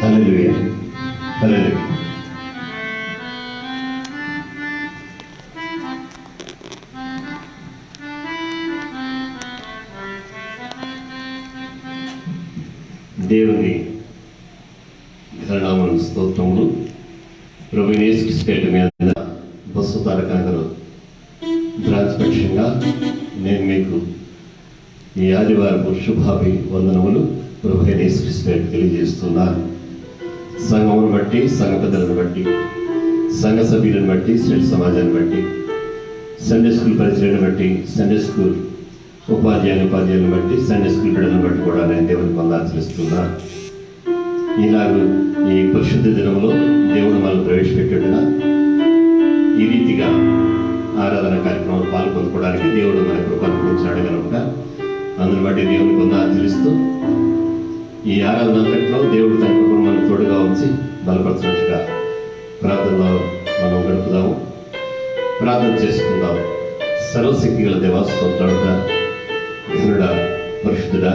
హల్లెలూయా హల్లెలూయా. దేవుని ఘననామమున స్తోత్రములు. ప్రభువైన యేసుక్రీస్తు పేరిట మీద బస్సు తారక గారు ద్రాక్షపక్షంగా నేను మీకు ఈ ఆదివారపు శుభాభివందనములు ప్రభువైన యేసుక్రీస్తు పేరిట తెలియజేస్తున్నాను. సంఘమును బట్టి, సంఘ పెద్దలను బట్టి, సంఘ సభ్యులను బట్టి, శ్రేష్ఠ సమాజాన్ని బట్టి, సండే స్కూల్ పరిచయాన్ని బట్టి, సండే స్కూల్ ఉపాధ్యాయులను బట్టి, సండే స్కూల్ బిడ్డలను బట్టి కూడా నేను దేవునికి వందనాలు. ఇలాగూ ఈ పరిశుద్ధ దినంలో దేవుడు మనల్ని ప్రవేశపెట్టుగా ఈ రీతిగా ఆరాధన కార్యక్రమంలో పాల్పొందుకోవడానికి దేవుడు మన కృప అనుగ్రహించాడు కనుక అందుని బట్టి దేవునికి వందనాలు. ఈ ఆరాధన అంతట్లో దేవుడు తన కృపను మనకు తోడుగా ఉంచి బలపరచినట్టుగా ప్రార్థనలో మనం గడుపుదాము. ప్రార్థన చేసుకుందాం. సర్వశక్తి గల దేవా, స్తోత్రాలుగా ఘనుడా, పరిశుద్ధుడా,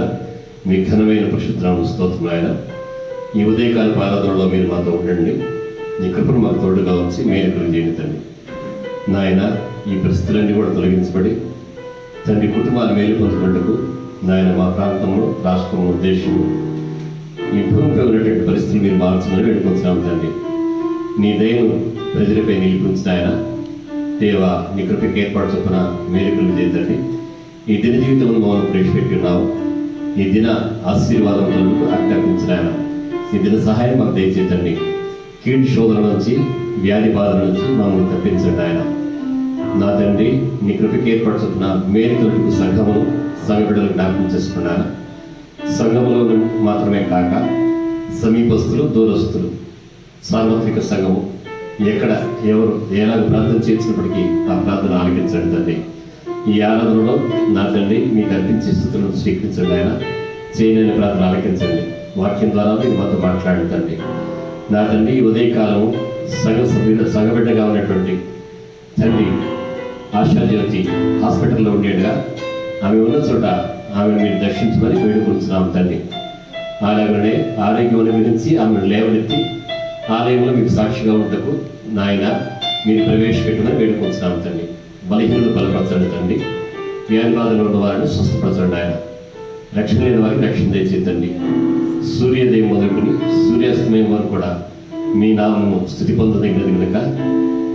మీ ఘనమైన పరిశుద్ధనామమున స్తోత్రం నాయన. ఈ ఉదయకాల ఆరాధనలో మీరు మాతో ఉండండి. నీ కృపను మాకు తోడుగా ఉంచి మేలు చేయండి తండ్రి. నాయన, ఈ పరిస్థితులన్నీ కూడా తొలగించబడి తండ్రి కుటుంబాల మేలు పొందుకుంటూ నాయన మా ప్రాంతంలో, రాష్ట్రంలో, దేశంలో ఈ భూమిపై ఉన్నటువంటి పరిస్థితులు మీరు మార్చమని వేడుకొంచున్నాం తండ్రి. నీ దయను ప్రజలపై నిలిపించిన ఆయన దేవా, నీ కృపకి ఏర్పాటు చొప్పున మేలుకులు చేయండి. ఈ దిన జీవితంలో మమ్మల్ని ప్రవేశపెట్టి ఉన్నావు. ఈ దిన ఆశీర్వాదములకు ఆజ్ఞాపించిన ఆయన ఈ దిన సహాయం మాకు దయచేయండి. కీడు శోధన నుంచి, వ్యాధి బాధల నుంచి మమ్మల్ని తప్పించండి ఆయన. నా తండ్రి, నీ కృపకి ఏర్పాటు చొప్పున మేలుకులకు సంఘమును, సంఘ బిడ్డలకు జ్ఞాపకం చేసుకున్నాను. సంఘములో మాత్రమే కాక సమీపస్తులు, దూరస్తులు, సార్వత్రిక సంఘము ఎక్కడ ఎవరు ఎలాగ ప్రార్థన చేసినప్పటికీ ఆ ప్రార్థన ఆలకించండి తండ్రి. ఈ ఆరాధనలో నా తండ్రి మీకు అర్పించే స్థుతులను స్వీకరించండి ఆయన. చేయలేని ప్రార్థన ఆలకించండి. వాక్యం ద్వారా మీరు మాతో మాట్లాడుతండి. నా తండ్రి ఈ ఉదయకాలం సగబిడ్డగా ఉన్నటువంటి తండ్రి ఆశాజ్యోతి హాస్పిటల్లో ఉండేట్టుగా ఆమె ఉన్న చోట ఆమెను మీరు దర్శించమని వేడుకుంటున్నాం తండ్రి. అలాగనే ఆరోగ్యం గురించి ఆమెను లేవనెత్తి ఆలయంలో మీకు సాక్షిగా ఉండటకు నాయన మీరు ప్రవేశపెట్టమని వేడుకుంటున్నాం తండ్రి. బలహీనలు బలపరచండి తండ్రి. వ్యాధి బాధలు ఉన్న వారిని స్వస్థపరచండి ఆయన. రక్షణ లేని వారికి రక్షణ తెచ్చేతండి. సూర్యోదయం మొదలుకొని సూర్యాస్తమయం వరకు కూడా మీ నామము స్థుతి పొందదగినది కనుక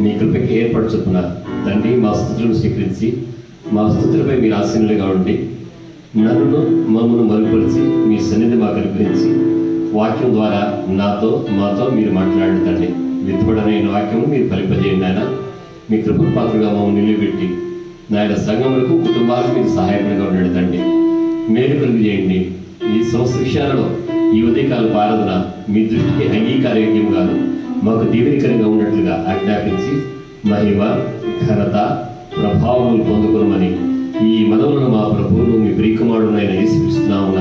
మీ కృపకి ఏర్పరచుకున్న తండ్రి మా స్థుతులను స్వీకరించి మా స్థుతులపై మీరు ఆసీనులుగా ఉండి నన్ను మమ్మల్ని మరుగుపరిచి మీ సన్నిధి మాకు అనుగ్రహించి వాక్యం ద్వారా మాతో మీరు మాట్లాడుతండి. విత్తబడనైన వాక్యము మీరు ఫలింపజేయండి ఆయన. మీ కృపకు పాత్రగా మమ్మల్ని నిలబెట్టి నాయన సంఘములకు కుటుంబాలకు మీరు సహాయకులుగా ఉండేదండి. మేలు కలుగు చేయండి. ఈ సంస్థ విషయాలలో ఈ ఉదయకాల ఆరాధన మీ దృష్టికి అంగీకారయోగ్యం కాదు, మాకు దీవెనకరంగా ఉన్నట్లుగా ఆజ్ఞాపించి మహిమ ఘనత ప్రభావములు పొందుకోమని ఈ మనవులను మా ప్రభువును మీ ప్రియకుమారుడైన యేసుక్రీస్తునామమున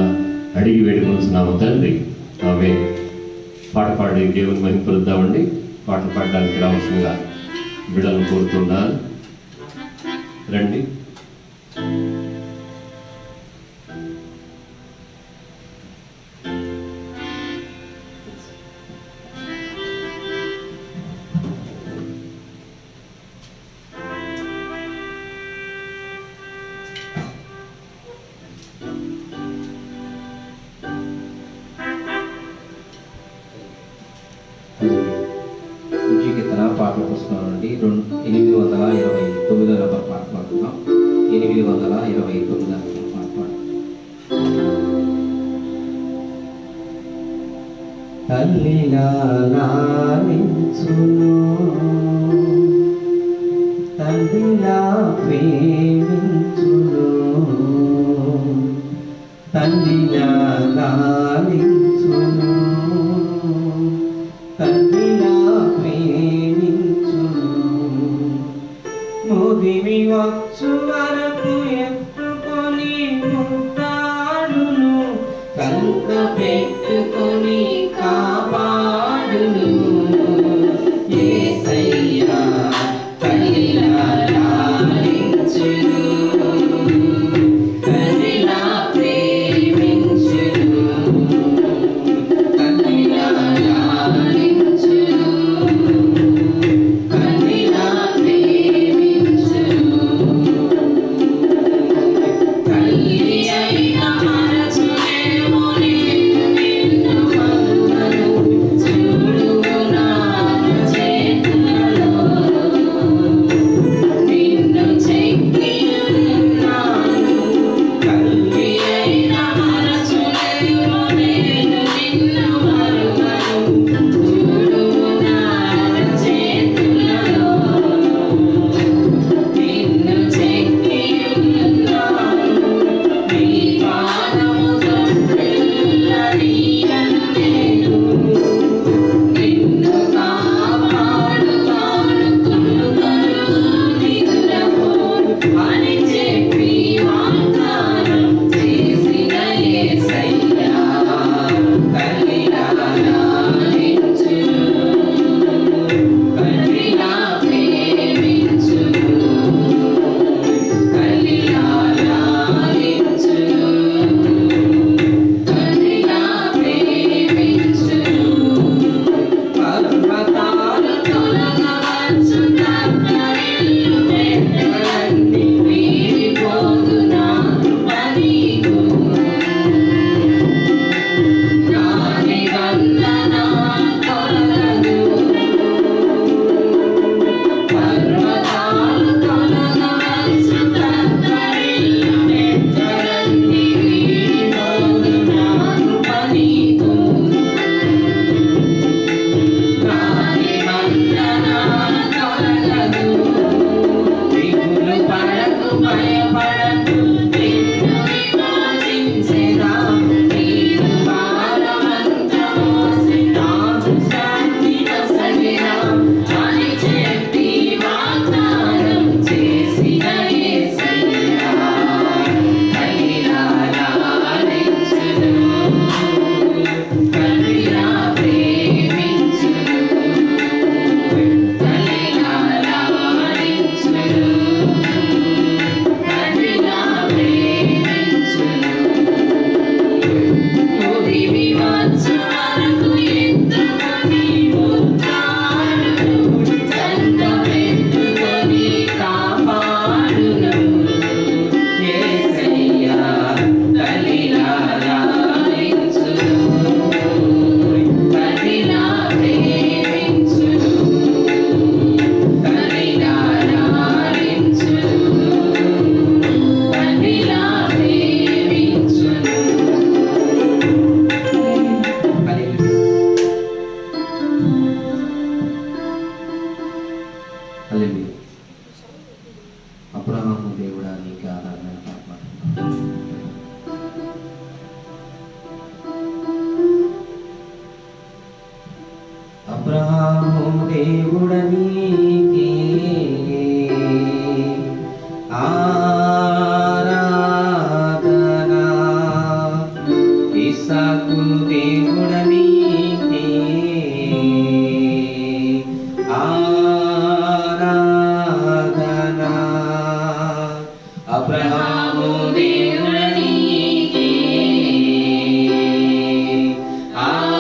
అడిగి వేడుకొనుచున్నాము తండ్రి. ఆమె పాట పాడి దేవుని మహింపరుద్దామండి. పాటలు పాడడానికి రావాల్సిందిగా బిడ్డలను కోరుతున్నాను. రండి. పాటల పుస్తకం నుండి 829 నంబర్ పాట పాడుతున్నాం. 829 నంబర్ పాట పాడుతున్నాం. తల్లిలా లాలించును, తల్లిలా ప్రేమించును, తల్లిలా లాలించును, తల్లిలా ముదిమి వచ్చు వరకు ఎత్తుకొని ముట్టాడును, కంట పెట్టుకొని కాపాడును. యేసయ్యా తల్లిలా లాలించును, తల్లిలా ప్రేమించును, తల్లిలా లాలించును, తల్లిలా చూడు హల్లెలూయా. అబ్రహాము దేవుడా నీకు ఆరాధన పాడుతున్నాం. అబ్రహాము దేవుడ నీకే ఆరాధన, ఇస్సాకు దేవుడ నీకే ఆరాధన, అబ్రహాము దేవుడ నీకే ఆరాధన,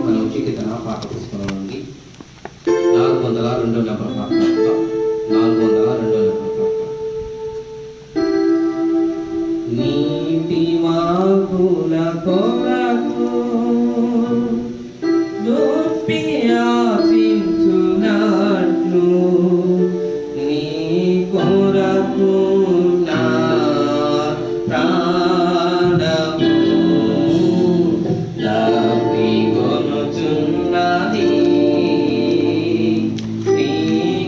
మన ఉచిత పాట పుస్తకం నుండి 402 నెంబర్ పాట 402 నెంబర్ పాట. నీటి వాగుల కొరకు దొప్పి ఆశించునట్లు నీ కొరకు నా ప్రాణము దప్పికొనుచున్నది. నీ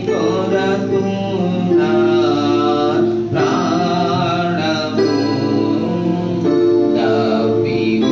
కొరకు నా ప్రాణము దప్పికొనుచున్నది.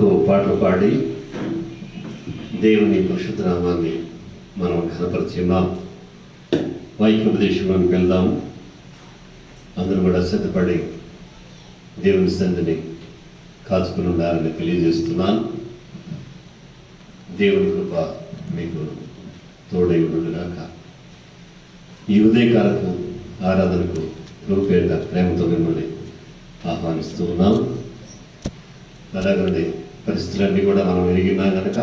కొరకు పాటలు పాడి దేవుని పరిశుద్ధ నామాన్ని మనం ఘనపరిచున్నాం. వాక్యోపదేశంలోకి వెళ్దాం. అందరూ కూడా సిద్ధపడి దేవుని సన్నిధిని కాచుకుని ఉండాలని తెలియజేస్తున్నాను. దేవుని కృప మీకు తోడై ఉండుగాక. ఈ ఉదయకాలకు ఆరాధనకు రూపేట ప్రేమతో మిమ్మల్ని ఆహ్వానిస్తూ ఉన్నాం. అలాగనే పరిస్థితులన్నీ కూడా మనం ఎరిగినా కనుక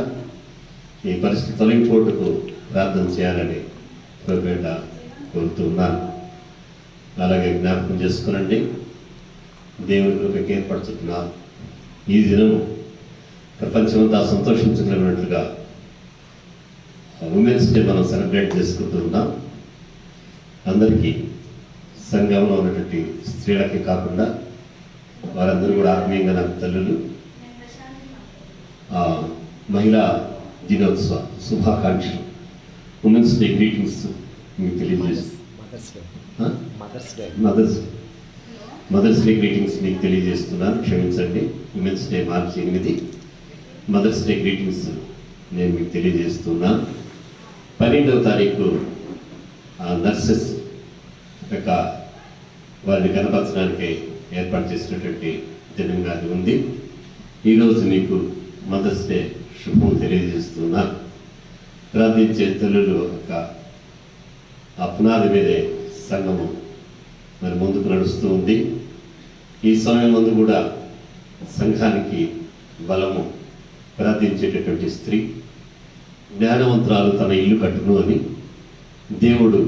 ఈ పరిస్థితి తొలగిపోటుకు ప్రార్థన చేయాలని రూపేట కోరుతూ ఉన్నాను. అలాగే జ్ఞాపకం చేసుకునండి, దేవుని కృపకి ఏర్పడుతున్న ఈ దినం ప్రపంచమంతా సంతోషించగలిగినట్లుగా ఉమెన్స్ డే మనం సెలబ్రేట్ చేసుకుంటూ ఉన్నాం. అందరికీ సంఘంలో ఉన్నటువంటి స్త్రీలకి కాకుండా వారందరూ కూడా ఆత్మీయంగా నాకు తల్లులు మహిళా దినోత్సవ శుభాకాంక్షలు, ఉమెన్స్ డే గ్రీటింగ్స్ మీకు తెలియజేస్తాను. మదర్స్ డే గ్రీటింగ్స్ మీకు తెలియజేస్తున్నాను. క్షమించండి, ఉమెన్స్ డే మార్చి 8, మదర్స్ డే గ్రీటింగ్స్ నేను మీకు తెలియజేస్తున్నాను. 12వ తారీఖు నర్సెస్ యొక్క వారిని కనపరచడానికి ఏర్పాటు చేసినటువంటి దినంగా అది ఉంది. ఈరోజు మీకు మదర్స్ డే శుభం తెలియజేస్తున్నాను. ప్రార్థించే తల్లులు యొక్క ఆ పునాది మీదే సంఘము మరి ముందుకు నడుస్తూ ఉంది. ఈ సమయం ముందు కూడా సంఘానికి బలము ప్రార్థించేటటువంటి స్త్రీ, జ్ఞానవంతురాలు తన ఇల్లు కట్టును అని దేవుడు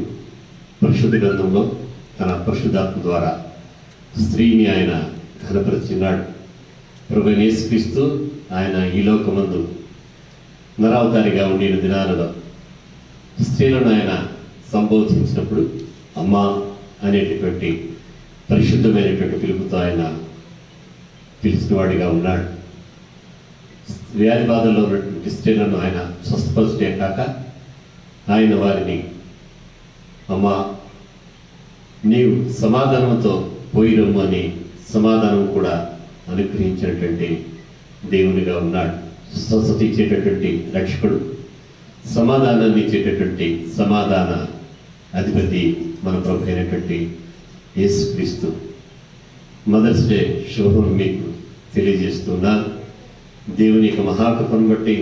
పరిశుద్ధ గ్రంథంలో తన పరిశుద్ధాత్మ ద్వారా స్త్రీని ఆయన ఘనపరిచినాడు. ప్రభువైన యేసుక్రీస్తు ఆయన ఈ లోకమందు నరావతారిగా ఉండిన దినాలలో స్త్రీలను ఆయన సంబోధించినప్పుడు అమ్మా అనేటటువంటి పరిశుద్ధమైనటువంటి పిలుపుతో ఆయన పిలిచినవాడిగా ఉన్నాడు. వ్యాధి బాధల్లో ఉన్నటువంటి స్త్రీలను ఆయన స్వస్థపరిచే కాక ఆయన వారిని అమ్మా నీవు సమాధానంతో పోయిరమ్ము అని సమాధానం కూడా అనుగ్రహించినటువంటి దేవునిగా ఉన్నాడు. స్వస్థత ఇచ్చేటటువంటి రక్షకుడు, సమాధానాన్ని ఇచ్చేటటువంటి సమాధాన అధిపతి మన ప్రభు అయినటువంటి యేసుక్రీస్తు. మదర్స్ డే శుభం మీకు తెలియజేస్తున్నాను. దేవుని యొక్క మహాకృపను బట్టి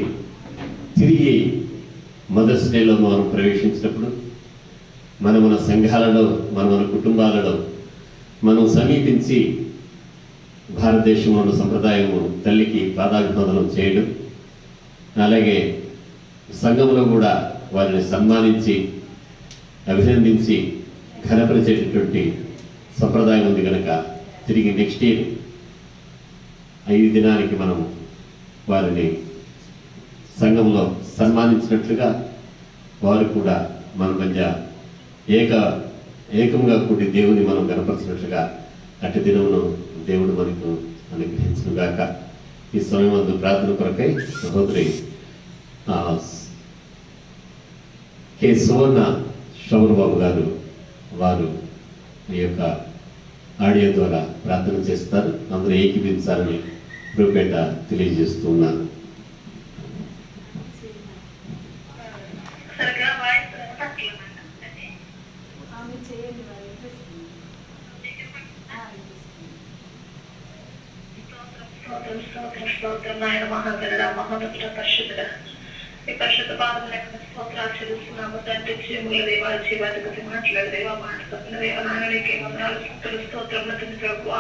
తిరిగి మదర్స్ డేలో మనం ప్రవేశించినప్పుడు మన సంఘాలలో మన కుటుంబాలలో మనం సమీపించి భారతదేశంలో ఉన్న సంప్రదాయము తల్లికి పాదాభివందనం చేయడం, అలాగే సంఘంలో కూడా వారిని సన్మానించి అభినందించి ఘనపరిచేటటువంటి సంప్రదాయం ఉంది కనుక తిరిగి నెక్స్ట్ ఇయర్ 5 దినానికి మనం వారిని సంఘంలో సన్మానించినట్లుగా వారు కూడా మన మధ్య ఏకంగా కూడి దేవుని మనం గణపరిచినట్లుగా అటు దినమును దేవుడు మనకు అనుగ్రహించుగాక. ఈ సమయం అందు ప్రార్థన కొరకై సహోదరి కె సువర్ణ శ్రవణబాబు గారు వారు ఈ యొక్క ఆడియో ద్వారా ప్రార్థన చేస్తారు. అందరూ ఏకీభించాలని రూపేట తెలియజేస్తున్నాను. స్తోత్రం నాయన మహాగణుడా, మహోన్నతుడ, పరిశుద్ధుడా, ఈ పరిశుద్ధ పాదములకు స్తోత్రాలు చెల్లిస్తున్నాము తండ్రి. జీవముల దేవా, జీవాధిపతి మాట్లాడు దేవా, మాట్లాడుతున్న దేవా, నాయనకే వందనాలు, స్తుతులు, స్తోత్రములు తండ్రి ప్రభువా.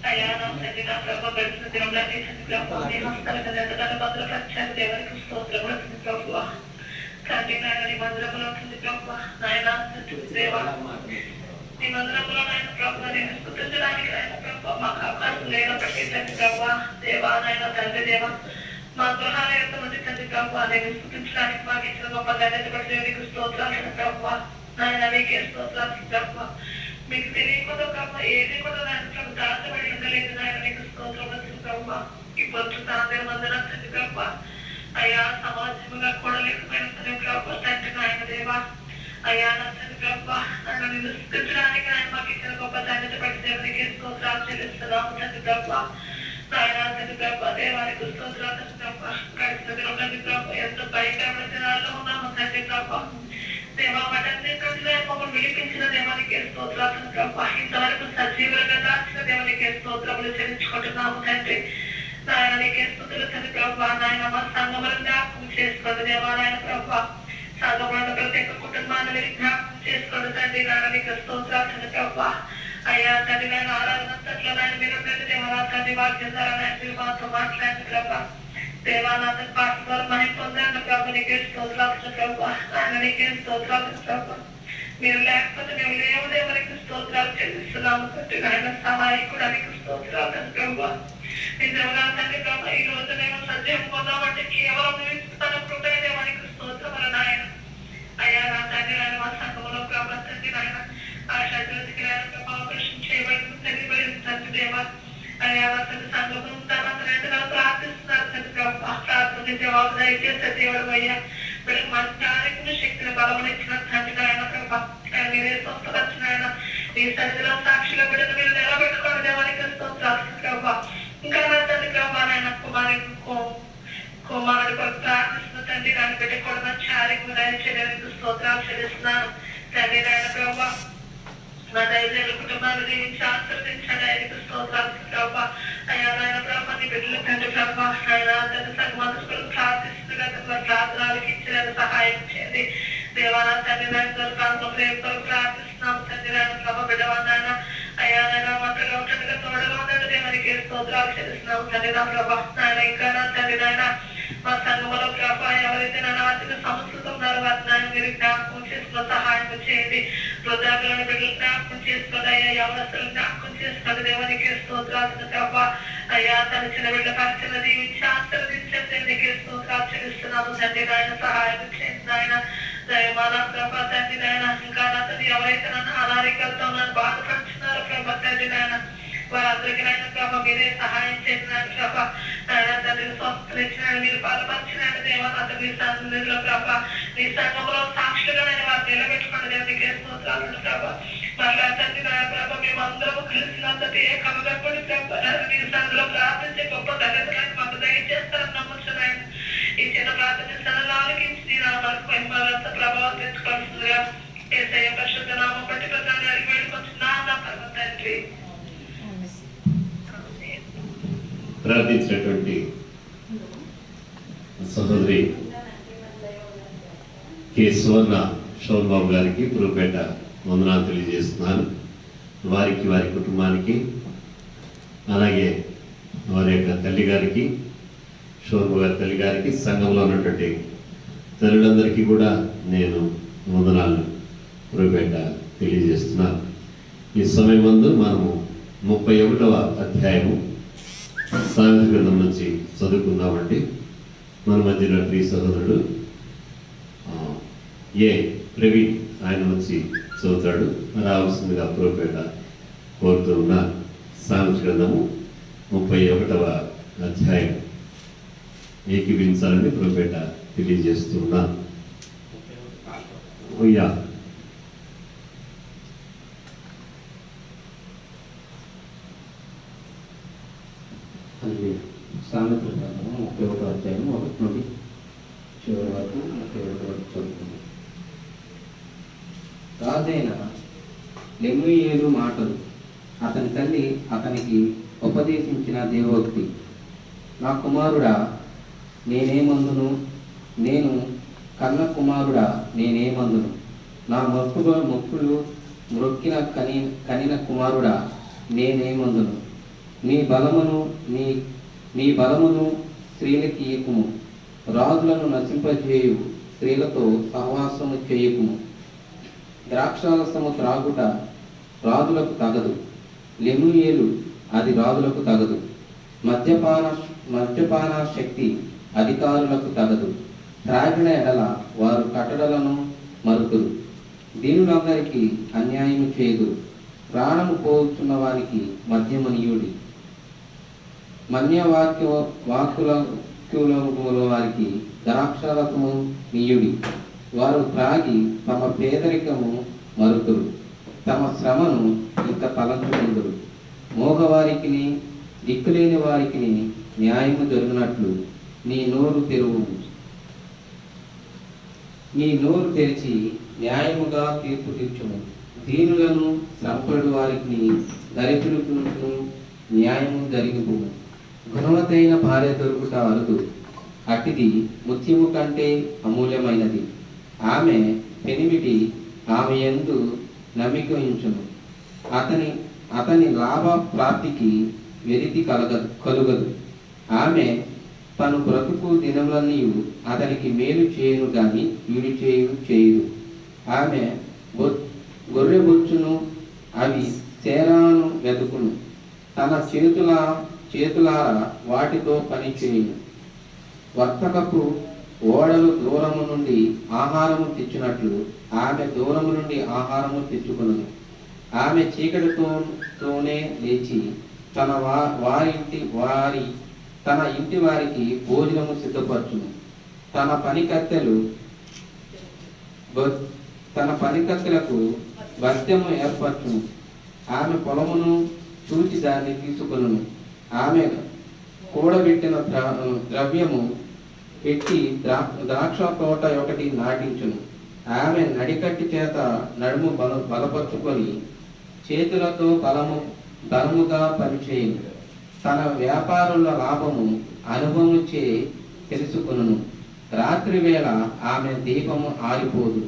అయ్యా నా తండ్రి, నా ప్రభు గడిచిన దినంలో చేసిన ప్రభు నీ హస్తాలకు నెత్తటాలు భద్రపరిచారు. దేవునికి స్తోత్రములు తండ్రి ప్రభువా. తండ్రి నాయన నీ మందిరములో తండ్రి ప్రభువా, నాయన తండ్రి దేవా, నీ మందిరములో నాయన ప్రభు నేను స్తుతించడానికి నాయన ప్రభు మాకు అవకాశం లేనప్పటికీ తండ్రి ప్రభు దేవా, నాయన తండ్రి దేవా, మా గృహాల యొక్క మంది తండ్రి ప్రభు నేను స్తుతించడానికి మాకు ఇచ్చిన గొప్ప ధన్యత బట్టి దేవునికి స్తోత్రాలు ప్రభు. నాయన నీకే స్తోత్రాలు ప్రభు. మీకు తెలియకుండా ప్రభు ఏది కూడా నాయన ప్రభు దాచబడి ఉండలేదు. నాయన నీకు స్తోత్రములు ప్రభు. ఇప్పుడు తాందర మందన తండ్రి ప్రభు అయ్యా సమాజముగా కూడా లేకపోయిన తండ్రి ప్రభు తండ్రి నాయన దేవా, అయ్యా నా తండ్రి ప్రభు నన్ను నిన్ను స్తుతించడానికి ఆయన మాకు ఇచ్చిన గొప్ప ధన్యత బట్టి దేవునికి స్తోత్రాలు చెల్లిస్తున్నాము తండ్రి ప్రభు. నాయన తండ్రి ప్రభా దేవానికి స్తోత్రాలు ప్రభా గడిచిన దినంలోని ప్రభా ఎంతో భయంకరమైన దినాల్లో ఉన్నాము తండ్రి ప్రభా దేవా వాటన్నిటిలో మమ్మల్ని విలిపించిన దేవానికి స్తోత్రాలు ప్రభా ఇంతవరకు సజీవులుగా దాచిన దేవానికి స్తోత్రములు చెల్లించుకుంటున్నాము తండ్రి నాయన నీకే స్తుతులు తండ్రి ప్రభా నాయన మా సంఘములను జ్ఞాపకం చేసుకోండి దేవా నాయన ప్రభా సంఘములను ప్రతి ఒక్క కుటుంబాన్ని మీరు జ్ఞాపకం చేసుకోండి తండ్రి నాయన నీకు స్తోత్రాలు తండ్రి ప్రభా అయ్యా తండ్రి నాయన ఆరాధనంతట్లో నాయన మీరు ఉండండి దేవా తండ్రి వాక్యం ద్వారా నాయన మీరు మాతో మాట్లాడండి ప్రభా దేవానాథ పాట ద్వారా మహిమ పొందండి ప్రభా నీకే స్తోత్రాలు ప్రభా నాయన నీకే స్తోత్రాలు ప్రభా మీరు లేకపోతే మేము లేవు దేవునికి స్తోత్రాలు చెల్లిస్తున్నాము తండ్రి నాయన సహాయకుడానికి స్తోత్రాలు తండ్రి ప్రభా నిజంగా తండ్రి ప్రభా ఈ రోజు మేము సత్యం పొందామంటే కేవలం తన కృపయ దేవానికి స్తోత్రములు నాయన అయ్యా నా తండ్రి నాయన మా సంఘంలో ప్రభా తండ్రి నాయన ఆ శత్రుతికి నాయన ప్రభా ఆపరేషన్ చేయబడింది తండ్రి దేవా అయ్యా తండ్రి సంఘం తర్వాత ప్రార్థిస్తున్నారు తండ్రి ప్రభా ప్రార్థన జవాబు దయచేసే దేవుడు అయ్యా వీళ్ళకి మంచి ఆరోగ్య శక్తిని బలమనిచ్చిన తండ్రి నాయన ప్రభా మీరే స్వస్థపరిచిన ఆయన మీ సన్నిధిలో సాక్షిగా బిడ్డను మీరు నిలబెట్టుకోండి దేవానికి స్తోత్రాలు ప్రభా ఇంకా నా తండ్రి ప్రభా నాయన కుమారుడు కొరకు ప్రార్థిస్తున్న తండ్రి నాయన బిడ్డ కూడా మంచి ఆరోగ్యం దయచేయడానికి స్తోత్రాలు చెల్లిస్తున్నాను తండ్రి నాయన ప్రభా నా దైవ కుటుంబాన్ని దీవించి ఆశీర్వదించండి ఆయనకు స్తోత్రాలు ప్రభా అయ్యా నాయన ప్రభా నీ బిడ్డలు తండ్రి ప్రభా ఆయన తండ్రి సన్మానం కొరకు ప్రార్థిస్తున్న ప్రార్థనలకు ఇచ్చిన సహాయం చేయండి దేవానా తండ్రి నాయన దొరకాలను ప్రేమ కొరకు ప్రార్థిస్తున్నాము తండ్రి నాయన ప్రభా బిడ్డవాన్న అయ్యా నాయన మాటగా ఉంటుండగా తోడుగా ఉండండి దేవునికి స్తోత్రాలు చెల్లిస్తున్నాము తండ్రి నా ప్రభా నాయన ఇంకా నా తండ్రి నాయన మా సంఘంలో ప్రభా ఎవరైతే నన్ను ఆర్థిక సమస్యలతో ఉన్నారో వారి నాయన మీరు జ్ఞాపకం చేసుకున్న సహాయం చేయండి వృద్ధాలను బిడ్డలు జ్ఞాపకం చేసుకోండి అయ్యా యవనస్తులు జ్ఞాపకం చేసుకోండి దేవునికి స్తోత్రాలు ప్రభా అయ్యా తన చిన్న బిడ్డ పరిచయం దీవించి ఆశీర్వదించండి నీకే స్తోత్రాలు చెల్లిస్తున్నాము తండ్రి నాయన సహాయం చేయండి నాయన దయమాన ప్రభా తండ్రి నాయన ఇంకా నా తండ్రి ఎవరైతే నన్ను అనారోగ్యంతో నన్ను బాధపడుతున్నారో ప్రభా తండ్రి నాయన వారందరికీ నాయన ప్రభా మీరే సహాయం చేసినారు ప్రభా నాయన తండ్రిని స్వస్థనిచ్చినాడు మీరు బలపరిచినాడు దేవా నా తండ్రి సన్నిధిలో ప్రభా నీ సంఘంలో సాక్షులుగా నేను వారు నిలబెట్టుకోండి దేవునికి స్తోత్రాలు ప్రభా మరలా తండ్రి నాయన ప్రభా మేమందరము కలిసినంత ఏకముగా కూడా ప్రభా నీ సన్నిధిలో ప్రార్థించే గొప్ప తరగతులను మాకు దయచేస్తారని నమ్ముతున్నాను ఈ చిన్న ప్రార్థన సన్నలాలకి మరింత ప్రభావం తెచ్చుకోవాల్సిందిగా యేసయ్య పరిశుద్ధ నామం బట్టి ప్రధాని అడిగి వేడుకొచ్చున్నాను నా పరమ తండ్రి. ప్రార్థించినటువంటి సహోదరి కె సువర్ణ శోభబాబు గారికి పురుపేట వందనాలు తెలియజేస్తున్నాను. వారికి వారి కుటుంబానికి అలాగే వారి యొక్క తల్లి గారికి శోభ గారి తల్లి గారికి సంఘంలో ఉన్నటువంటి తల్లులందరికీ కూడా నేను వందనాలు పురుపేట తెలియజేస్తున్నాను. ఈ సమయం ముందు మనము 31వ అధ్యాయము సామెతల గ్రంథం నుంచి చదువుకుందామండి. మన మధ్యలో ప్రియ సహోదరుడు ప్రవీణ్ ఆయన నుంచి చదువుతాడు. రావాల్సిందిగా పురుపేట కోరుతూ ఉన్న సామెతల గ్రంథము 31వ అధ్యాయం ఏకీవించాలని పురుపేట తెలియజేస్తూ ఉన్నాను. సామెతల గ్రంథము 31వ అధ్యాయం 1 నుండి చివరి వరకు 31 వరకు చదువుకుందాం. రాజైన లెమూయేలు మాటలు. అతని తల్లి అతనికి ఉపదేశించిన దేవోక్తి. నా కుమారుడా నేనేమందును, నేను కన్న కుమారుడా నేనేమందును, నా మొక్కులు మ్రొక్కిన కనిన కుమారుడా నేనేమందును, నీ బలమును స్త్రీలకి ఇయ్యకుము, రాజులను నశింపజేయు స్త్రీలతో సహవాసము చేయకుము. ద్రాక్షారసము త్రాగుట రాజులకు తగదు, లెమూయేలు అది రాజులకు తగదు. మద్యపాన శక్తి అధికారులకు తగదు. త్రాగిన ఎడల వారు కట్టడలను మరుతురు, దీనులందరికీ అన్యాయము చేయుదురు. ప్రాణము పోతున్న వారికి మద్యమనీయుడి, వాక్కుల వారికి ద్రాక్షారసము నీయుడి. వారు త్రాగి తమ పేదరికము మరుతురు, తమ శ్రమను ఇంత తలంచుకుందురు. మోగవారికి దిక్కులేని వారికి న్యాయము జరిగినట్లు నీ నోరు తెరువు. నీ నోరు తెరిచి న్యాయముగా తీర్పు తీర్చుము. దీనులను శ్రమపడు వారికి దరిద్రులకు న్యాయము జరిగిపు. గుణవతైన భార్య దొరుకుట అరుదు, అట్టిది ముత్యము కంటే అమూల్యమైనది. ఆమె పెనిమిటి ఆమె యందు నమ్మిక ఉంచును. అతని లాభ ప్రాప్తికి వెలితి కలుగదు. ఆమె తను బ్రతుకు దినములన్నీ అతనికి మేలు చేయును గాని వీడి చేయదు. ఆమె గొర్రె బొచ్చును, అవి సేరాను వెతుకును. తన చేతులారా వాటితో పని చేయును. వర్తకపు ఓడలు దూరము నుండి ఆహారము తెచ్చినట్లు ఆమె దూరము నుండి ఆహారము తెచ్చుకును. ఆమె చీకటితోనే లేచి తన ఇంటి వారికి భోజనము సిద్ధపరచును. తన పనికత్తెలకు భత్యము ఏర్పరచును. ఆమె పొలమును చూచి దాన్ని తీసుకొనును. ఆమె కూడబెట్టిన ద్రవ్యము పెట్టి ద్రాక్ష తోట ఒకటి నాటించును. ఆమె నడికట్టి చేత నడుము బలపరుచుకొని చేతులతో బలముగా పనిచేయును. తన వ్యాపారుల లాభము అనుభవము చే తెలుసుకొనును. రాత్రి వేళ ఆమె దీపము ఆరిపోదు.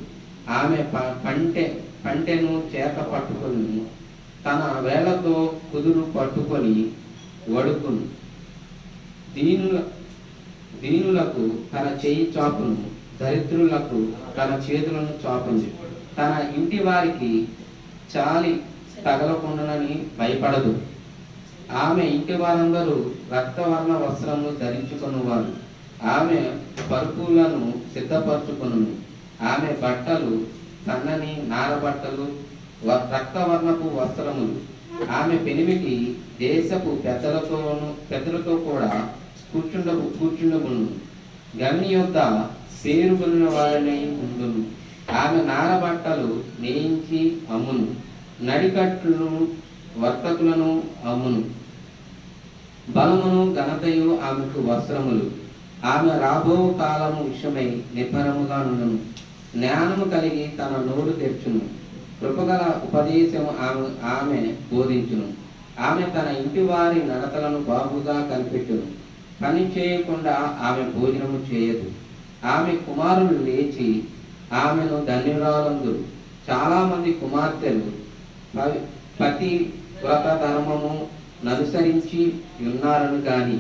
ఆమె పంటెను చేత పట్టుకొని తన వేళతో కుదురు పట్టుకొని వడుకును. దీనులకు తన చేయి చాపును, దరిద్రులకు తన చేతులను చాపును. తన ఇంటి వారికి చాలి తగలకుండానని భయపడదు. ఆమె ఇంటి వారందరూ రక్తవర్ణ వస్త్రము ధరించుకున్నవారు. ఆమె పరుపులను సిద్ధపరచుకును. ఆమె బట్టలు సన్నని నారబట్టలు, రక్తవర్ణపు వస్త్రములు. ఆమె పెనిమిటి దేశపు పెద్దలతో కూడా కూర్చుండబును. గని యొద్ద పేరు కొనిన వారిని ఉండును. ఆమె నారబట్టలు నేయించి అమ్మును. నడికట్టును వర్తకులను అమ్మును. బలమును ఘనతయు ఆమెకు వస్త్రములు. ఆమె రాబో కాలము విషయమై నిబ్బరముగా నుండును. జ్ఞానము కలిగి తన నోరు తెర్చును. కృపగల ఉపదేశము ఆమె బోధించును. ఆమె తన ఇంటి వారి నడతలను బాగుగా కనిపెట్టును. పని చేయకుండా ఆమె భోజనము చేయదు. ఆమె కుమారులు లేచి ఆమెను ధన్యురాలందురు. చాలా మంది కుమార్తెలు పతి వ్రత ధర్మము ననుసరించి ఉన్నారను గాని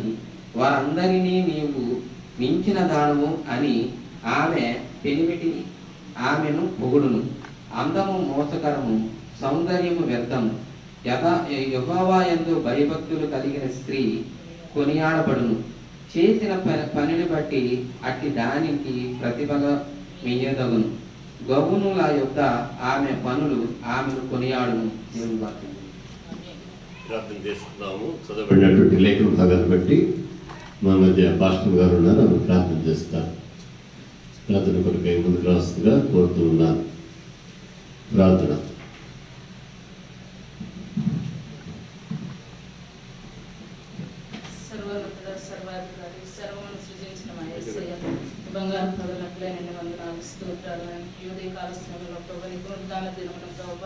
వారందరినీ నీవు మించిన దానము అని ఆమె పెనిమిటి ఆమెను పొగుడును. అందము మోసకరము, సౌందర్యము వ్యర్థము. యెహోవా యందు భయభక్తులు కలిగిన స్త్రీ కొనియాడబడును. చేసిన పనిని బట్టి అట్టి దానికి ప్రతిఫల మెయ్యదగును. గౌనుల యొద్ద ఆమె పనులు ఆమెను కొనియాడును. దేవుని వాక్యం. ప్రార్థన చేసుకున్నాము. చదవబడినటువంటి లేఖన భాగాన్ని బట్టి మా మధ్య పాస్టర్ గారు ఉన్నారు, ఆమె ప్రార్థన చేస్తారు. ప్రార్థన కొరకై ముందుకు రాస్తుగా కోరుతూ ఉన్నాను. ప్రార్థన. సర్వాధికారి సర్వమును సృజించిన మా యేసయ్య, బంగారు పదనట్లైన వందనాలు స్తోత్రాలు. ఉదయ కాల సమయంలో ప్రభు నీ పునరుద్ధాన దినమున ప్రభు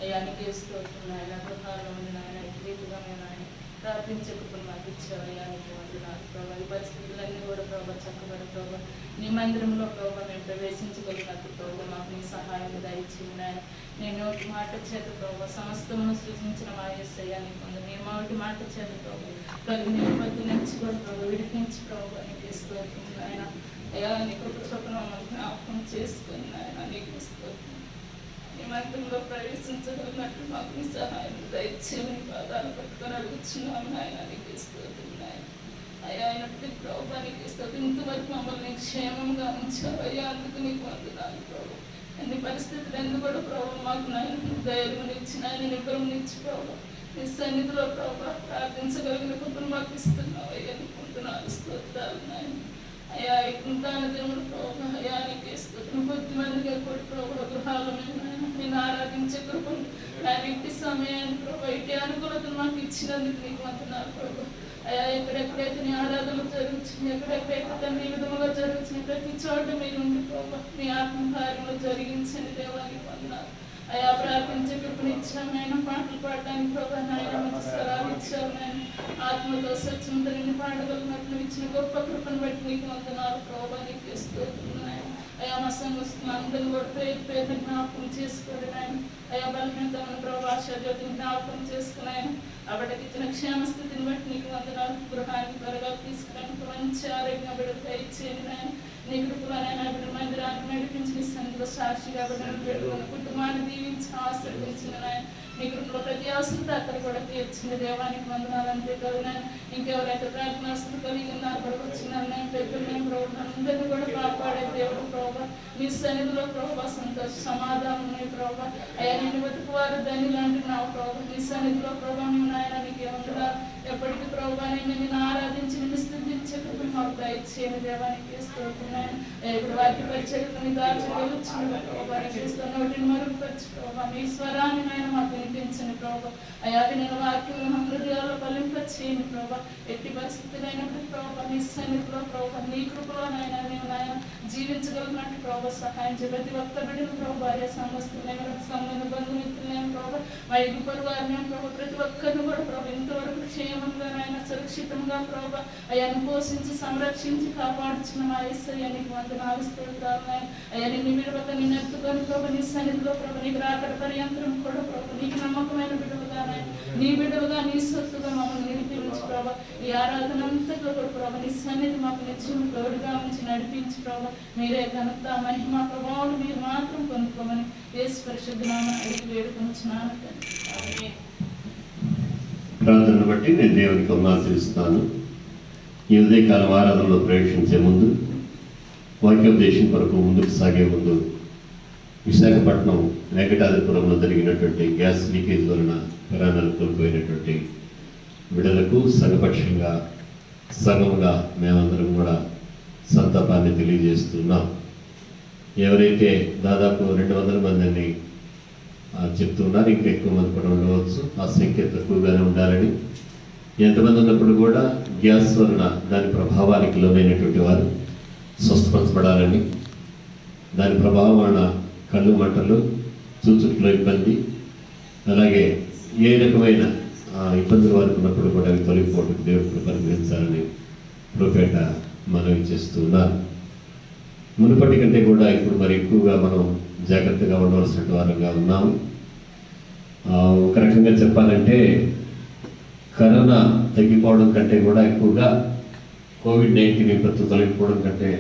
అయ్యా నీకే స్తోత్రం నాయన. గృహాల్లో ఉంది నాయన, రీతిగా నాయన ప్రార్థించకుండా మాకు ఇచ్చావయ్యా నీకు వందనాలు ప్రభు. ఈ పరిస్థితులన్నీ కూడా ప్రభు చక్కబడి ప్రభు నీ మందిరంలో ప్రభు మేము ప్రవేశించగలిగినట్టు ప్రభు మాకు నీ సహాయం దయచేయండి నాయన. నేను ఒకటి మాట చేత ప్రభు సమస్తమును సృజించిన మా యేసయ్య నీకు వందనాలు. నేను ఒకటి మాట చేత ప్రభు కలిగిన ఇబ్బంది నుంచి కూడా ప్రభు విడిపించి ప్రభు నీకు స్తోత్రం నాయన. అయ్యా నీ కృప చొప్పున మమ్మల్ని జ్ఞాపకం చేసుకుని నాయన నీకు స్తోత్రం. నీ మందిరంలో ప్రవేశించగలిగినట్లు మాకు నీ సహాయం దయచేయని పాదాలు పట్టుకొని అడుగుతున్నాము నాయన నీకు స్తోత్రం నాయన. అయ్యా అయినప్పటికీ ప్రభు నీకు స్తోత్రం. ఇంతవరకు మమ్మల్ని క్షేమంగా ఉంచావు అయ్యా, అందుకు నీకు వందనాలు ప్రభు. అన్ని పరిస్థితులు ఎందుకు కూడా ప్రభు మాకు నాయన ధైర్యమునిచ్చి నాయన నిబ్బరమునిచ్చి ప్రభు నీ సన్నిధిలో ప్రభు ప్రార్థించగలిగిన కృపను మాకు ఇస్తున్నావు అయ్యా నీకు వందనాలు స్తోత్రాలు నాయన. అయ్యా ఇంతాన దేవుడు ప్రభు అయ్యా నీకు స్తోత్రం. కొద్ది మందిగా కూడా ప్రభు గృహాల మీద నేను ఆరాధించే కృపను ఆయన ఇట్టి సమయాన్ని ప్రభా ఇట్టి అనుకూలతను మాకు ఇచ్చినందుకు నీకు వందనాలు ప్రభా. అయ్యా ఎక్కడెక్కడైతే నీ ఆరాధనలు జరుగుతుంది, ఎక్కడెక్కడైతే తన ఈ విధముగా జరుగుతుంది, ప్రతి చోట మీరు ఉండి ప్రభా మీ ఆత్మకార్యంలో జరిగించండి దేవానికి వందనాలు. అయ్యా ప్రార్థించే కృపనిచ్చామైన పాటలు పాడడానికి ప్రభా నాయన మంచి స్థలాలు ఇచ్చారు. నేను ఆత్మతో స్వచ్ఛంతో నిన్ను పాడగలిగినట్లు ఇచ్చిన గొప్ప కృపను బట్టి నీకు వందనాలు ప్రభా. నీకు స్తోత్రములు. అయ్యా మా సంఘస్థులు అందరూ కూడా పేరు జ్ఞాపకం చేసుకోండి నాయన. అయ్యా బలహీనతలను ప్రభా ఆశాజ్యోతిని జ్ఞాపకం చేసుకున్నాయని అప్పటికి ఇచ్చిన క్షేమ స్థితిని బట్టి నీకు వందనాలు. గృహానికి త్వరగా తీసుకురానికి మంచి ఆరోగ్యం బిడ్డలు ఇచ్చేయండి నాయన. నీ కృపలోనైనా బిడ్డ మందిరాన్ని నడిపించి నీ సంఘంలో సాక్షిగా బిడ్డను పెట్టుకున్న కుటుంబాన్ని దీవించి ఆశీర్వదించిన నాయన. నీ కృపలో ప్రతి అవసరం అక్కడ కూడా తీర్చింది దేవానికి వందనాలు. అంతేకాదు నాయన ఇంకెవరైతే ప్రార్థనాస్తులు కలిగి ఉన్నారు కూడా వచ్చినారు నేను పెద్దలు ప్రభు అందరినీ కూడా కాపాడే దేవుడు ప్రభా. నీ సన్నిధిలో ప్రభా సంతోష సమాధానం ప్రభా. అయ్యా నేను బతుకువారు ధనిలు అంటున్నావు ప్రభా. నీ సన్నిధిలో ప్రభా మేము నాయన నీకు ఏమన్నా ఎప్పటికీ ప్రభా నేను ఆరాధించి నిన్ను స్థుతించే కృపను మాకు దయచేయని దేవానికి స్తోత్రములు. ఇప్పుడు వాక్య పరిచర్యను దాచుకోవచ్చును ప్రభా. నోటిని మరుగుపరచు ప్రభా. నీ స్వరాన్ని నాయన మాకు వినిపించండి ప్రభా. అయ్యా నేను వాక్యం మా హృదయాల్లో ఫలింపచేయండి ప్రభా. ఎట్టి పరిస్థితులైనప్పుడు ప్రభా నీ సన్నిధిలో ప్రభా నీ కృపలోనైనా మేము నాయన జీవించగలిగినట్టు ప్రభా సహాయం చేయ. ప్రతి ఒక్క బిడ్డను ప్రభా భార్య సమస్తులైన సంబంధ బంధుమిత్రులైన ప్రభా మా ఇరు పరివారిని ప్రభా ప్రతి ఒక్కరిని కూడా ప్రభా ఇంతవరకు క్షేమంగా నాయన సురక్షితంగా ప్రభా అయ్యాన్ని పోషించి సంరక్షించి కాపాడుచున్న మా యేసయ్య నీకు వందనాలు స్తోత్రాలు నాయన. అయ్యా నిన్ను విడవక నిన్ను ఎత్తుకొని ప్రభా నీ సన్నిధిలో ప్రభా నీకు రాకడ పర్యంతరం కూడా ప్రభా నీకు నమ్మకమైన బిడ్డలుగా నాయన నీ బిడ్డలుగా నీ సొత్తుగా మమ్మల్ని నిలిపించు ప్రభా. ఈ ఆరాధన అంతగా కూడా ప్రభా నీ సన్నిధి మాకు నిత్యం తోడుగా ఉంచి నడిపించి ప్రభా మీరే ఘనత మహిమ ప్రభావం మీరు మాత్రం పొందుకోమని యేసు పరిశుద్ధ నామమున అడిగి వేడుకొనుచున్నాను తండ్రి. ప్రార్థనను బట్టి నేను దేవునికి వందనాలు తెలుస్తున్నాను. ఈ ఉదయకాలం ఆరాధనలో ప్రవేశించే ముందు వాక్యోపదేశం కొరకు ముందుకు సాగే ముందు విశాఖపట్నం వెంకటాద్రిపురంలో జరిగినటువంటి గ్యాస్ లీకేజ్ వలన ప్రాణాలు కోల్పోయినటువంటి బిడ్డలకు సంఘపక్షంగా సంఘముగా మేమందరం కూడా సంతాపాన్ని తెలియజేస్తున్నాం. ఎవరైతే దాదాపు 200 మందిని చెప్తున్నారు, ఇంకా ఎక్కువ మంది కూడా ఉండవచ్చు. ఆ సంఖ్య తక్కువగానే ఉండాలని, ఎంతమంది ఉన్నప్పుడు కూడా గ్యాస్ వలన దాని ప్రభావానికి లోనైనటువంటి వారు స్వస్థపరచబడాలని, దాని ప్రభావం వలన కళ్ళు మంటలు, చూచుట్లో ఇబ్బంది, అలాగే ఏ రకమైన ఇబ్బందుల వరకు ఉన్నప్పుడు కూడా అవి తొలగిపోవడానికి దేవుడు పరిగణించాలని ప్రొఫెట మనవి చేస్తున్నారు. మునుపటి కంటే కూడా ఇప్పుడు మరి ఎక్కువగా మనం జాగ్రత్తగా ఉండవలసిన వారంగా ఉన్నాము. ఒక రకంగా చెప్పాలంటే కరోనా తగ్గిపోవడం కంటే కూడా ఎక్కువగా కోవిడ్-19 విపత్తు తొలగిపోవడం కంటే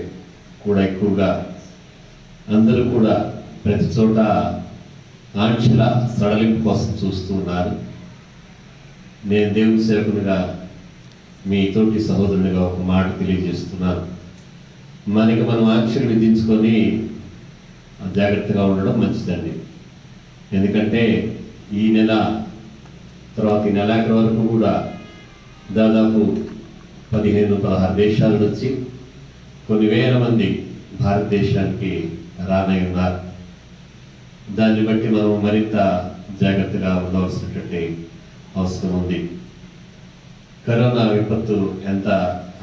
కూడా ఎక్కువగా అందరూ కూడా ప్రతి చోట ఆంక్షల సడలింపు కోసం చూస్తూ ఉన్నారు. నేను దేవుని సేవకునిగా మీ తోటి సహోదరునిగా ఒక మాట తెలియజేస్తున్నాను. మనకి మనం ఆంక్షలు విధించుకొని జాగ్రత్తగా ఉండడం మంచిదండి. ఎందుకంటే ఈ నెల తర్వాత ఈ నెలాఖరు వరకు కూడా దాదాపు 15-16 దేశాల నుంచి కొన్ని వేల మంది భారతదేశానికి రానై ఉన్నారు. దాన్ని బట్టి మనం మరింత జాగ్రత్తగా ఉండవలసినటువంటి అవసరం ఉంది. కరోనా విపత్తు ఎంత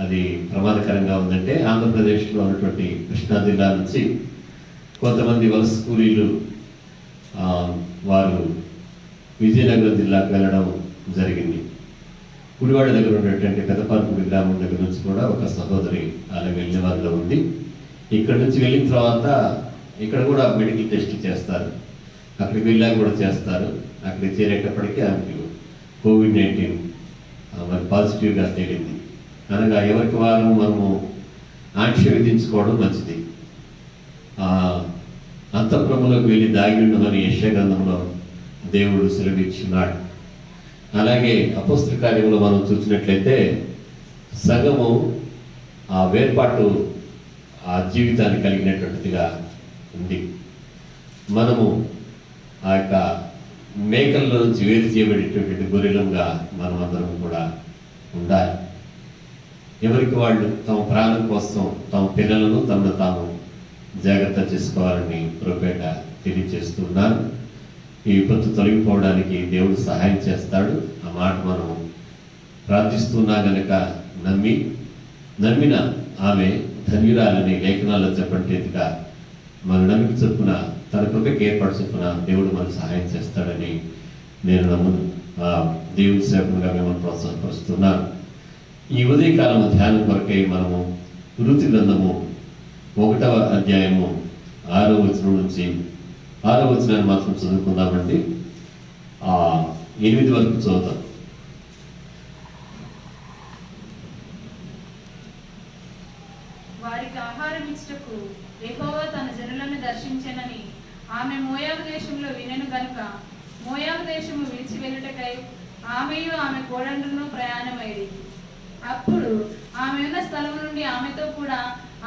అది ప్రమాదకరంగా ఉందంటే ఆంధ్రప్రదేశ్లో ఉన్నటువంటి కృష్ణా జిల్లా నుంచి కొంతమంది వలస కూలీలు వారు విజయనగరం జిల్లాకు వెళ్ళడం జరిగింది. కుడివాడ దగ్గర ఉన్నటువంటి పెదపార్పుడి గ్రామం దగ్గర నుంచి కూడా ఒక సహోదరి అలా వెళ్ళిన వారిలో ఉంది. ఇక్కడ నుంచి వెళ్ళిన తర్వాత ఇక్కడ కూడా మెడికల్ టెస్ట్ చేస్తారు, అక్కడికి వెళ్ళాక కూడా చేస్తారు. అక్కడికి చేరేటప్పటికీ ఆమెకు కోవిడ్-19 మరి పాజిటివ్గా తేలింది. అనగా ఎవరికి వారు మనము ఆంక్ష విధించుకోవడం మంచిది. అంతఃపురములోకి వెళ్ళి దాగి ఉండమని యెషయా గ్రంథంలో దేవుడు సెలవిచ్చున్నాడు. అలాగే అపోస్తల కార్యంలో మనం చూసినట్లయితే సంఘము ఆ వేర్పాటు ఆ జీవితాన్ని కలిగినటువంటిదిగా ఉంది. మనము ఆ యొక్క మేకల్లో నుంచి వేరు చేయబడేటటువంటి గొర్రెలంగా మనం అందరం కూడా ఉండాలి. ఎవరికి వాళ్ళు తమ ప్రాణం కోసం తమ పిల్లలను తమను తాము జాగ్రత్త చేసుకోవాలని ప్రొఫెట తెలియజేస్తున్నారు. ఈ విపత్తు తొలగిపోవడానికి దేవుడు సహాయం చేస్తాడు. ఆ మాట మనం ప్రార్థిస్తున్నా గనక నమ్మిన ఆమె ధన్యురాలని లేఖనాల్లో చెప్పేట్టుగా మన నమ్మిక చొప్పున తన కృపకి ఏర్పాటు చొప్పున దేవుడు మనకు సహాయం చేస్తాడని నేను దేవుడి సేవకులుగా మిమ్మల్ని ప్రోత్సాహపరుస్తున్నాను. ఈ ఉదయకాలం ధ్యానం కొరకై మనము రుతి గ్రంథము 1వ అధ్యాయము 6వ వచనం నుంచి 6వ వచనాన్ని మాత్రం చదువుకుందామండి. 8 వరకు చదువుతాం. వారికి ఆహారం ఇచ్చుటకు యెహోవా తన జనులను దర్శించెనని ఆమె మోయాబు దేశంలో వినెను గనుక మోయాబు దేశము విడిచి వెళ్ళుటకై ఆమెయు ఆమె కోడండ్రును ప్రయాణమైరి. అప్పుడు ఆమె ఉన్న స్థలం నుండి ఆమెతో కూడా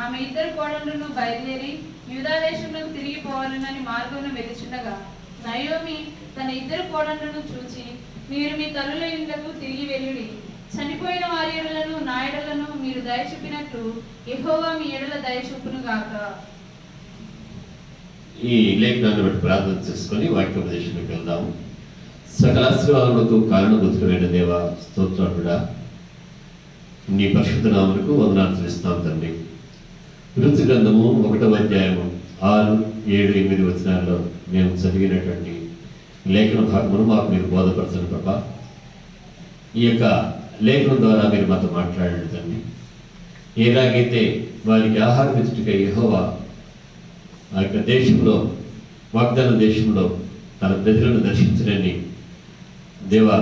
ఆమె 2 కోడండ్రును బయలుదేరి యూదా దేశంలోకి తిరిగి పోవాలని మార్గమును వెలుచుండగా నయోమి తన 2 కోడండ్రును చూచి, మీరు మీ తల్లుల ఇండ్లకు తిరిగి వెళ్ళుడి. చనిపోయిన వారి ఎడలను నా ఎడలను మీరు దయ చూపినట్లు యెహోవా మీ ఎడల దయ చూపును గాక. ఈ లేఖనాన్ని బట్టి ప్రార్థన చేసుకొని వాక్యోపదేశానికి వెళ్దాము. సకల ఆశీర్వాదములకు కారణభూతుడైన దేవా, స్తోత్రుడా, నీ పరిశుద్ధ నామమునకు వందనాలు చెల్లిస్తున్నాం తండ్రి. రుచి గ్రంథము 1వ అధ్యాయము 6, 7, 8 వచనాల్లో మేము చదివినటువంటి లేఖన భాగమును మాకు మీరు బోధపరచండి ప్రభా. ఈ యొక్క లేఖనం ద్వారా మీరు మాతో మాట్లాడండి తండ్రి. ఎలాగైతే వారికి ఆహారం ఇచ్చుటకై యెహోవా ఆ యొక్క దేశంలో, వాగ్దాన దేశంలో తన ప్రజలను దర్శించడని దేవా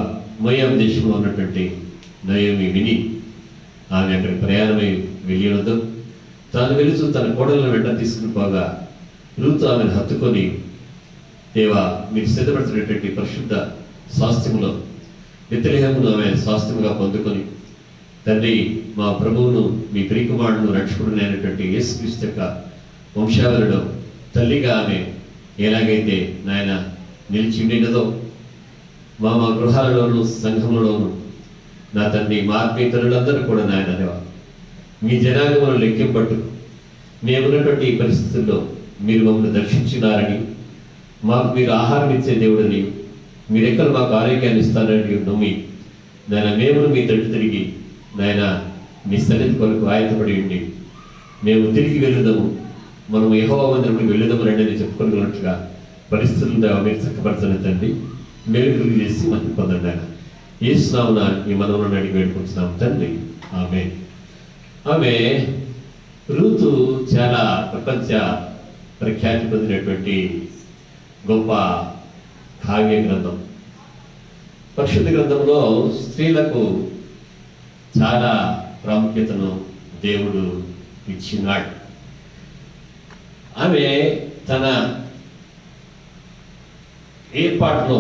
మోయాబు దేశంలో ఉన్నటువంటి నయోమి విని ఆమె అక్కడికి ప్రయాణమై వెళ్ళినదో తాను వెలుచు తన కోడలను వెంట తీసుకుని పోగా రూతు ఆమెను హత్తుకొని, దేవా మీరు సిద్ధపడుతున్నటువంటి పరిశుద్ధ స్వాస్థ్యములో బెత్లెహేమును ఆమె స్వాస్థ్యముగా పొందుకొని, తండ్రి మా ప్రభువును మీ ప్రియకుమారుడును రక్షకుడునైనటువంటి యేసుక్రీస్తు యొక్క వంశావళిలో తల్లిగా ఆమె ఎలాగైతే నాయన నిలిచి ఉండినదో మా గృహాలలోను సంఘములలోను నా తండ్రి మా ఆత్మీయులందరూ కూడా నాయన దేవా మీ జనాంగమును లెక్కింపట్టు మేమున్నటువంటి ఈ పరిస్థితుల్లో మీరు మమ్మల్ని దర్శించినారని, మాకు మీరు ఆహారం ఇచ్చే దేవుడని, మీరెక్కడ మాకు ఆరోగ్యాన్ని ఇస్తారని నమ్మి నాయన మేము మీ తట్టు తిరిగి నాయన మీ సన్నిధి కొరకు ఆయతపడి ఉండి మేము తిరిగి వెళ్ళుదాము, మనం యెహోవా మందిరానికి వెళ్ళుదాము రండి అని చెప్పుకోగలిగినట్లుగా పరిస్థితులను మీరు చక్కపరచని తండ్రి. మేలుకలు చేసి మనకు పొందండి ఆయన. యేసు నామమున ఈ మనవులను అడిగి వేడుకుంటున్నాం తండ్రి, ఆమేన్. ఆమె రూతు చాలా ప్రపంచ ప్రఖ్యాతి పొందినటువంటి గొప్ప కావ్య గ్రంథం. పరిశుద్ధ గ్రంథంలో స్త్రీలకు చాలా ప్రాముఖ్యతను దేవుడు ఇచ్చినాడు. ఆమె తన ఏర్పాటులో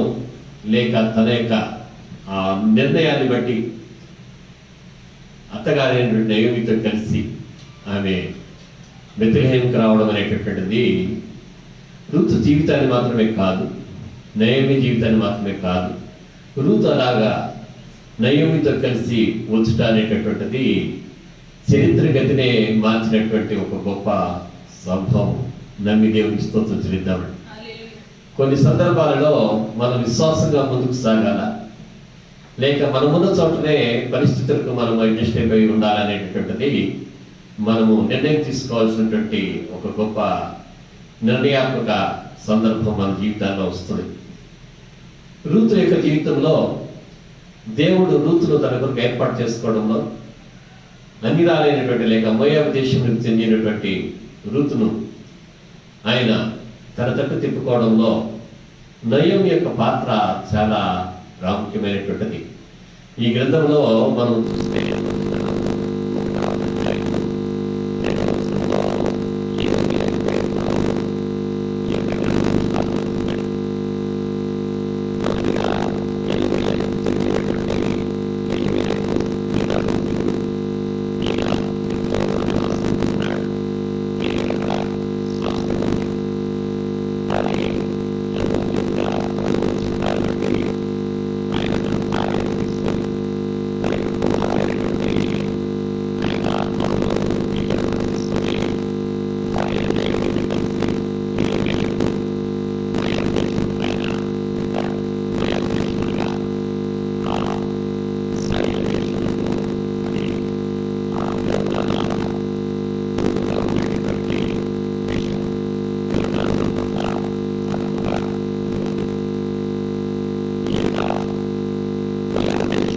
లేక తన యొక్క నిర్ణయాన్ని బట్టి అత్తగారైనటువంటి నయోమితో కలిసి ఆమె బెత్లెహేముకు రావడం అనేటటువంటిది రూతు జీవితాన్ని మాత్రమే కాదు, నయోమి జీవితాన్ని మాత్రమే కాదు, రూతు అలాగా నయోమితో కలిసి వచ్చుట అనేటటువంటిది చరిత్ర గతినే మార్చినటువంటి ఒక గొప్ప సంభవం. నమ్మి దేవునికి స్తోత్రం చెల్లిద్దామండి. కొన్ని సందర్భాలలో మనం విశ్వాసంగా ముందుకు సాగాల, లేక మనమున్న చోటనే పరిస్థితులకు మనం అడ్జస్ట్ అయిపోయి ఉండాలనేటటువంటిది మనము నిర్ణయం తీసుకోవాల్సినటువంటి ఒక గొప్ప నిర్ణయాత్మక సందర్భం మన జీవితాల్లో వస్తుంది. రూతు యొక్క జీవితంలో దేవుడు రూతును తన కొరకు ఏర్పాటు చేసుకోవడంలో అన్నిరాలైనటువంటి లేక మోయాబు దేశం చెందినటువంటి రూతును ఆయన తన తట్టు తిప్పుకోవడంలో నయోమి యొక్క పాత్ర చాలా ప్రాముఖ్యమైనటువంటిది. ఈ గ్రంథంలో మనం చూస్తే